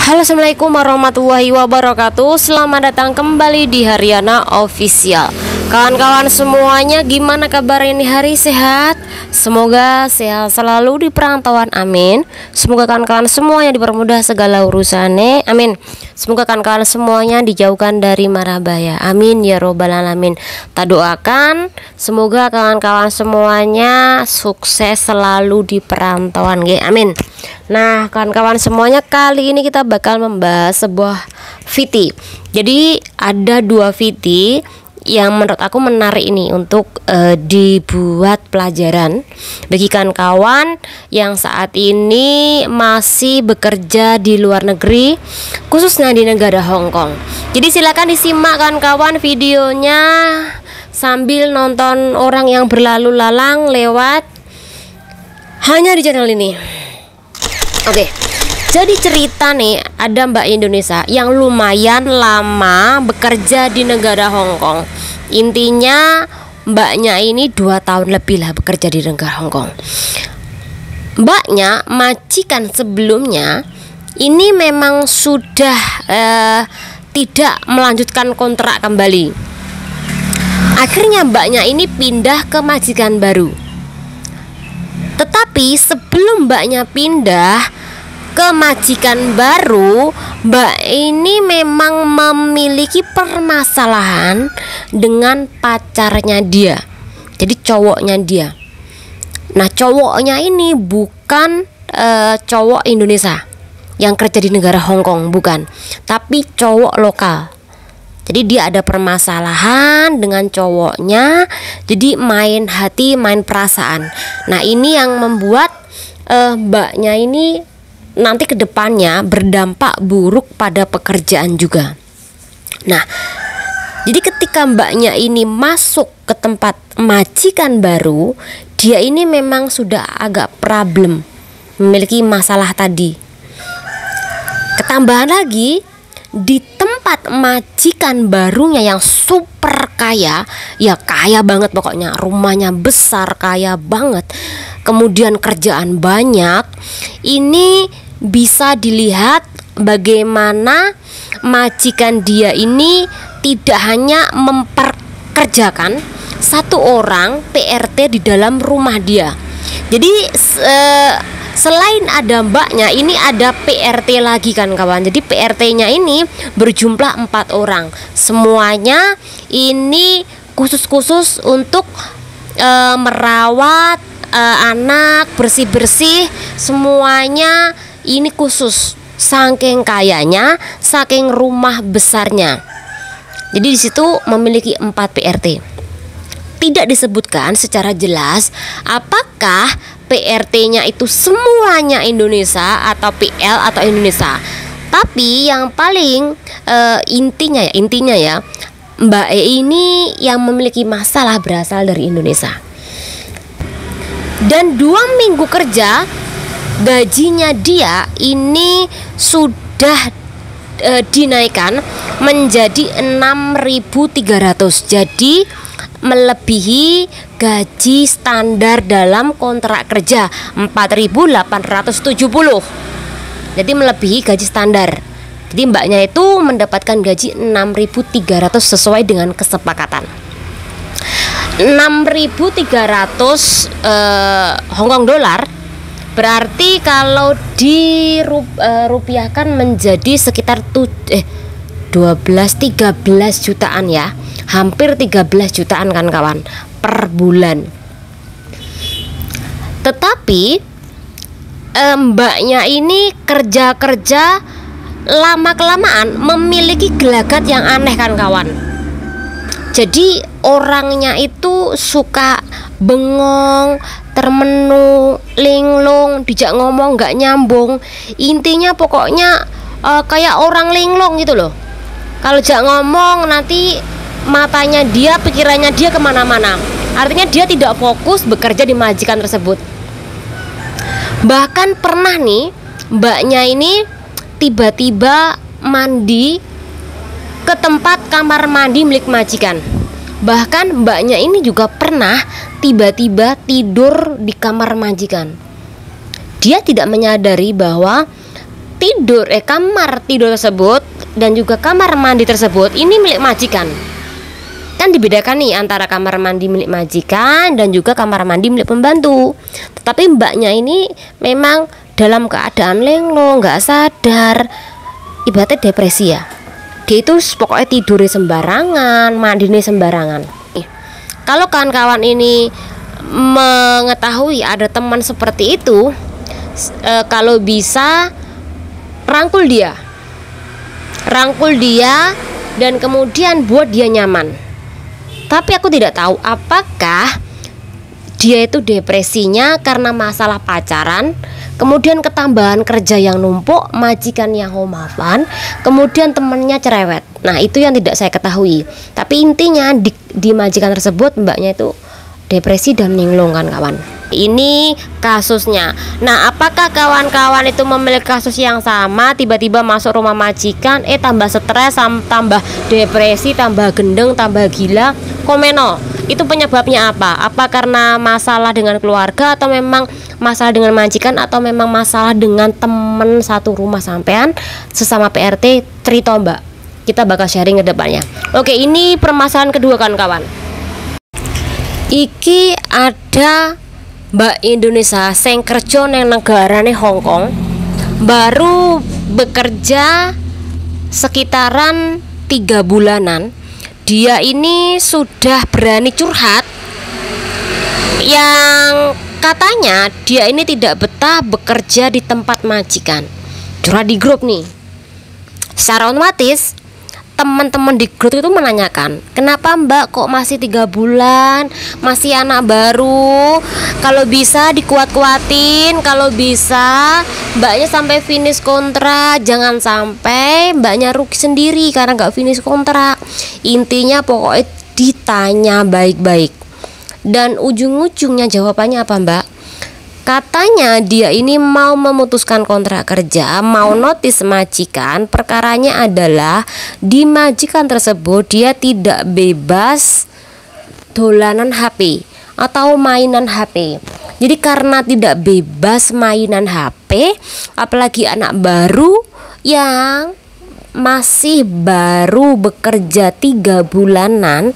Halo, assalamualaikum warahmatullahi wabarakatuh. Selamat datang kembali di Haryana Official. Kawan-kawan semuanya, gimana kabar ini hari? Sehat? Semoga sehat selalu di perantauan, amin. Semoga kawan-kawan semuanya dipermudah segala urusannya, amin. Semoga kawan-kawan semuanya dijauhkan dari mara bahaya, amin ya robbal alamin. Kita doakan semoga kawan-kawan semuanya sukses selalu di perantauan, amin. Nah, kawan-kawan semuanya, kali ini kita bakal membahas sebuah VT. Jadi ada dua VT yang menurut aku menarik ini untuk dibuat pelajaran bagi kawan-kawan yang saat ini masih bekerja di luar negeri, khususnya di negara Hong Kong. Jadi silakan disimak kawan-kawan videonya sambil nonton orang yang berlalu lalang lewat hanya di channel ini. Oke, jadi cerita nih, ada Mbak Indonesia yang lumayan lama bekerja di negara Hong Kong. Intinya mbaknya ini 2 tahun lebih lah bekerja di negara Hong Kong. Mbaknya, majikan sebelumnya ini memang sudah tidak melanjutkan kontrak kembali. Akhirnya mbaknya ini pindah ke majikan baru. Tetapi sebelum mbaknya pindah ke majikan baru, mbak ini memang memiliki permasalahan dengan pacarnya dia. Jadi cowoknya dia. Nah, cowoknya ini bukan cowok Indonesia yang kerja di negara Hong Kong, bukan, tapi cowok lokal. Jadi dia ada permasalahan dengan cowoknya, jadi main hati, main perasaan. Nah, ini yang membuat mbaknya ini nanti kedepannya berdampak buruk pada pekerjaan juga. Nah, jadi ketika mbaknya ini masuk ke tempat majikan baru, dia ini memang sudah agak problem, memiliki masalah tadi. Ketambahan lagi, di tempat majikan barunya yang super kaya, ya kaya banget pokoknya, rumahnya besar, kaya banget, kemudian kerjaan banyak, ini bisa dilihat bagaimana majikan dia ini tidak hanya memperkerjakan satu orang PRT di dalam rumah dia. Jadi selain ada mbaknya, ini ada PRT lagi kan kawan. Jadi PRT-nya ini berjumlah 4 orang. Semuanya ini khusus untuk merawat anak, bersih-bersih, semuanya ini khusus. Saking kayanya, saking rumah besarnya. Jadi di situ memiliki 4 PRT. Tidak disebutkan secara jelas apakah PRT-nya itu semuanya Indonesia atau PL atau Indonesia. Tapi yang paling intinya ya, Mbak E ini yang memiliki masalah berasal dari Indonesia. Dan 2 minggu kerja, gajinya dia ini sudah dinaikkan menjadi 6.300. Jadi melebihi gaji standar dalam kontrak kerja 4.870. Jadi melebihi gaji standar. Jadi mbaknya itu mendapatkan gaji 6.300 sesuai dengan kesepakatan. 6.300 Hong Kong dolar berarti kalau dirupiahkan menjadi sekitar 12-13 jutaan ya. Hampir 13 jutaan kan kawan per bulan. Tetapi mbaknya ini kerja lama-kelamaan memiliki gelagat yang aneh kan kawan. Jadi orangnya itu suka bengong, termenung, linglung, dijak ngomong gak nyambung. Intinya pokoknya kayak orang linglung gitu loh. Kalau jak ngomong nanti matanya dia, pikirannya dia kemana-mana. Artinya dia tidak fokus bekerja di majikan tersebut. Bahkan pernah nih mbaknya ini tiba-tiba mandi ke tempat kamar mandi milik majikan. Bahkan mbaknya ini juga pernah tiba-tiba tidur di kamar majikan. Dia tidak menyadari bahwa kamar tidur tersebut dan juga kamar mandi tersebut ini milik majikan. Kan dibedakan nih antara kamar mandi milik majikan dan juga kamar mandi milik pembantu. Tetapi mbaknya ini memang dalam keadaan linglung, nggak sadar, ibaratnya depresi ya. Dia itu pokoknya tidurnya sembarangan, mandinya sembarangan. Kalau kawan-kawan ini mengetahui ada teman seperti itu, kalau bisa rangkul dia dan kemudian buat dia nyaman. Tapi aku tidak tahu apakah dia itu depresinya karena masalah pacaran, kemudian ketambahan kerja yang numpuk, majikan yang homafan, kemudian temennya cerewet. Nah, itu yang tidak saya ketahui. Tapi intinya di majikan tersebut mbaknya itu depresi dan linglung kan kawan. Ini kasusnya. Nah, apakah kawan-kawan itu memiliki kasus yang sama, tiba-tiba masuk rumah majikan, tambah stres, tambah depresi, tambah gendeng, tambah gila? Komeno, itu penyebabnya apa? Apa karena masalah dengan keluarga, atau memang masalah dengan majikan, atau memang masalah dengan temen satu rumah sampean sesama PRT? Cerita mbak, kita bakal sharing ke depannya. Oke, ini permasalahan kedua kan kawan. Iki ada Mbak Indonesia sing kerja neng negarane Hong Kong, baru bekerja sekitaran 3 bulanan. Dia ini sudah berani curhat yang katanya dia ini tidak betah bekerja di tempat majikan. Curhat di grup nih. Secara otomatis teman-teman di grup itu menanyakan, kenapa mbak kok masih 3 bulan, masih anak baru, kalau bisa dikuat-kuatin, kalau bisa mbaknya sampai finish kontrak, jangan sampai mbaknya rugi sendiri karena gak finish kontrak. Intinya pokoknya ditanya baik-baik. Dan ujung-ujungnya jawabannya apa mbak? Katanya dia ini mau memutuskan kontrak kerja, mau notis majikan. Perkaranya adalah di majikan tersebut dia tidak bebas dolanan HP atau mainan HP. Jadi karena tidak bebas mainan HP, apalagi anak baru yang masih baru bekerja 3 bulanan,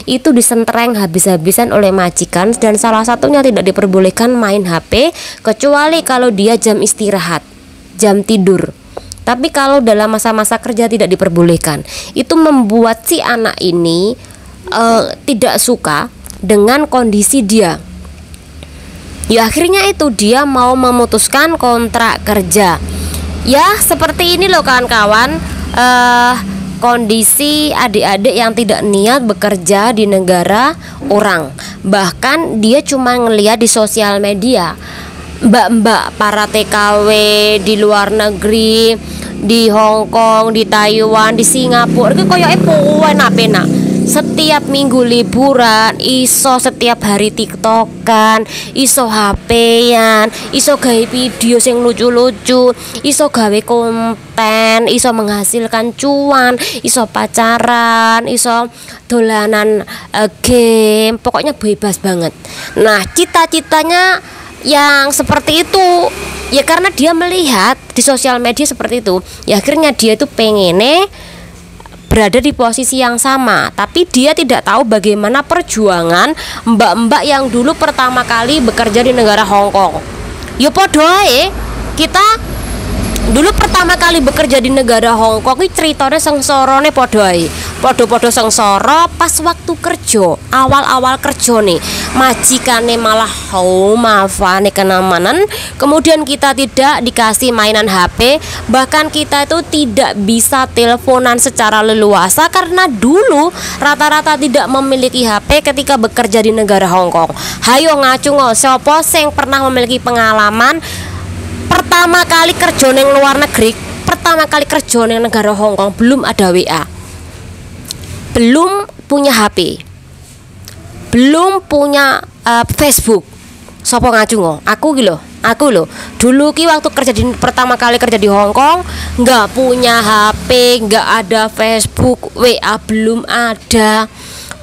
itu disentereng habis-habisan oleh majikan, dan salah satunya tidak diperbolehkan main HP kecuali kalau dia jam istirahat, jam tidur. Tapi kalau dalam masa-masa kerja tidak diperbolehkan. Itu membuat si anak ini tidak suka dengan kondisi dia. Ya akhirnya itu dia mau memutuskan kontrak kerja. Ya seperti ini loh kawan-kawan, kondisi adik-adik yang tidak niat bekerja di negara orang. Bahkan dia cuma ngelihat di sosial media mbak-mbak para TKW di luar negeri, di Hong Kong, di Taiwan, di Singapura, itu koyoke enak-enak. Setiap minggu liburan, iso setiap hari tiktokan, iso HP-an, iso gawe video sing lucu-lucu, iso gawe konten, iso menghasilkan cuan, iso pacaran, iso dolanan game, pokoknya bebas banget. Nah, cita-citanya yang seperti itu ya karena dia melihat di sosial media seperti itu, ya akhirnya dia itu pengennya berada di posisi yang sama. Tapi dia tidak tahu bagaimana perjuangan mbak-mbak yang dulu pertama kali bekerja di negara Hong Kong. Ya podo ae, kita dulu pertama kali bekerja di negara Hong Kong iki ceritane sengsorone podo ae. Podo-podo sengsara pas waktu kerja, awal-awal kerja nih, majikane malah mafane kenamanan, kemudian kita tidak dikasih mainan HP, bahkan kita itu tidak bisa teleponan secara leluasa karena dulu rata-rata tidak memiliki HP ketika bekerja di negara Hong Kong. Hayo ngacungo, siapa sing pernah memiliki pengalaman pertama kali kerja ning luar negeri, pertama kali kerja ning negara Hong Kong, belum ada WA, belum punya HP, belum punya Facebook. Sopo ngacungo? Aku loh. Dulu ki waktu pertama kali kerja di Hong Kong, nggak punya HP, nggak ada Facebook, WA belum ada.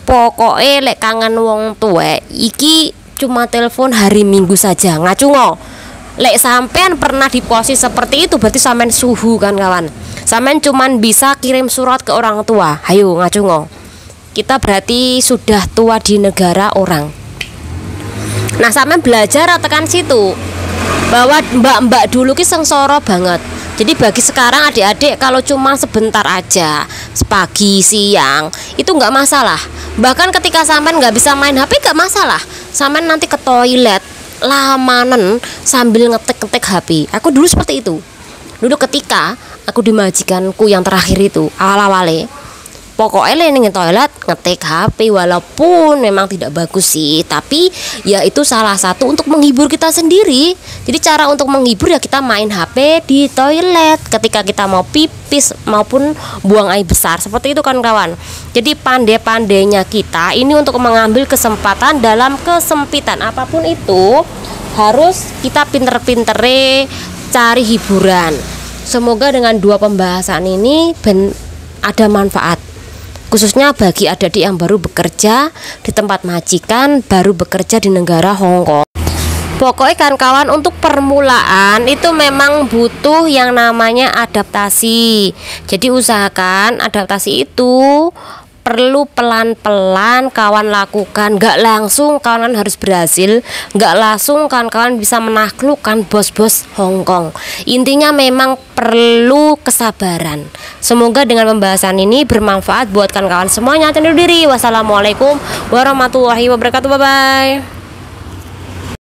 Pokoknya lek kangen wong tuwek iki cuma telepon hari Minggu saja. Ngacungo. Lek sampean pernah di posisi seperti itu berarti sampean suhu kan kawan. Sampean cuman bisa kirim surat ke orang tua. Hayo ngacungo. Kita berarti sudah tua di negara orang. Nah sampean belajar tekan situ bahwa mbak-mbak dulu ki sengsara banget. Jadi bagi sekarang adik-adik kalau cuma sebentar aja, pagi, siang, itu nggak masalah. Bahkan ketika sampean nggak bisa main HP nggak masalah. Sampean nanti ke toilet lamanen sambil ngetik-ngetik HP. Aku dulu seperti itu. Dulu ketika aku di majikanku yang terakhir itu awal-awalnya, pokoknya ning toilet ngetik HP, walaupun memang tidak bagus sih, tapi ya itu salah satu untuk menghibur kita sendiri. Jadi cara untuk menghibur ya kita main HP di toilet ketika kita mau pipis maupun buang air besar, seperti itu kan kawan. Jadi pandai-pandainya kita ini untuk mengambil kesempatan dalam kesempitan apapun itu, harus kita pinter-pintere cari hiburan. Semoga dengan dua pembahasan ini ada manfaat, khususnya bagi adik-adik yang baru bekerja di tempat majikan, baru bekerja di negara Hong Kong. Pokoknya kan kawan, untuk permulaan itu memang butuh yang namanya adaptasi. Jadi usahakan adaptasi itu perlu pelan-pelan kawan lakukan, gak langsung kawan harus berhasil, gak langsung kawan bisa menaklukkan bos-bos Hong Kong. Intinya memang perlu kesabaran. Semoga dengan pembahasan ini bermanfaat buat kawan-kawan semuanya. Undur diri. Wassalamualaikum warahmatullahi wabarakatuh. Bye bye.